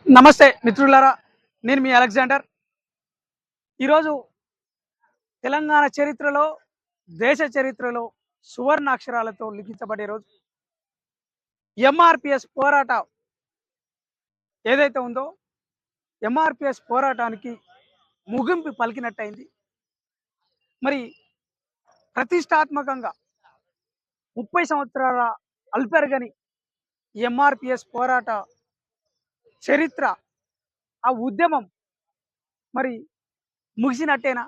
నమస్తే మిత్రులారా, నేను మీ అలెగ్జాండర్. ఈరోజు తెలంగాణ చరిత్రలో, దేశ చరిత్రలో సువర్ణ అక్షరాలతో లిఖించబడే రోజు. ఎంఆర్పిఎస్ పోరాటం ఏదైతే ఉందో, ఎంఆర్పిఎస్ పోరాటానికి ముగింపు పలికినట్టయింది. మరి ప్రతిష్టాత్మకంగా 30 సంవత్సరాల అల్పెరగని ఎంఆర్పిఎస్ పోరాట చరిత్ర, ఆ ఉద్యమం మరి ముగిసినట్టేనా?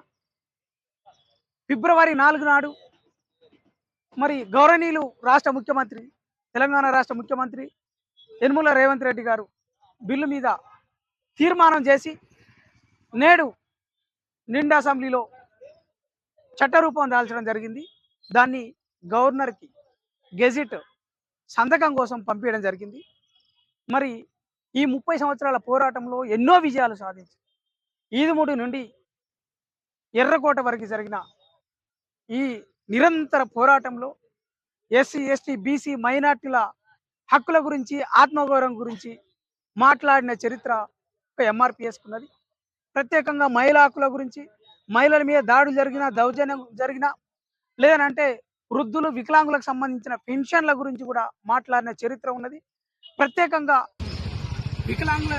ఫిబ్రవరి 4 నాడు మరి గౌరవనీయులు రాష్ట్ర ముఖ్యమంత్రి, తెలంగాణ రాష్ట్ర ముఖ్యమంత్రి యనమల రేవంత్ రెడ్డి గారు బిల్లు మీద తీర్మానం చేసి నేడు నిండు అసెంబ్లీలో చట్టరూపం దాల్చడం జరిగింది. దాన్ని గవర్నర్కి గెజిట్ సంతకం కోసం పంపించడం జరిగింది. మరి ఈ 30 సంవత్సరాల పోరాటంలో ఎన్నో విజయాలు సాధించి ఈదుమూడి నుండి ఎర్రకోట వరకు జరిగిన ఈ నిరంతర పోరాటంలో ఎస్సీ, ఎస్టీ, బీసీ, మైనార్టీల హక్కుల గురించి, ఆత్మగౌరవం గురించి మాట్లాడిన చరిత్ర ఎంఆర్పిఎస్కు ఉన్నది. ప్రత్యేకంగా మహిళా హక్కుల గురించి, మహిళల మీద దాడులు జరిగిన, దౌర్జన్యం జరిగిన, లేదనంటే వృద్ధులు, వికలాంగులకు సంబంధించిన పెన్షన్ల గురించి కూడా మాట్లాడిన చరిత్ర ఉన్నది. ప్రత్యేకంగా వికలాంగుల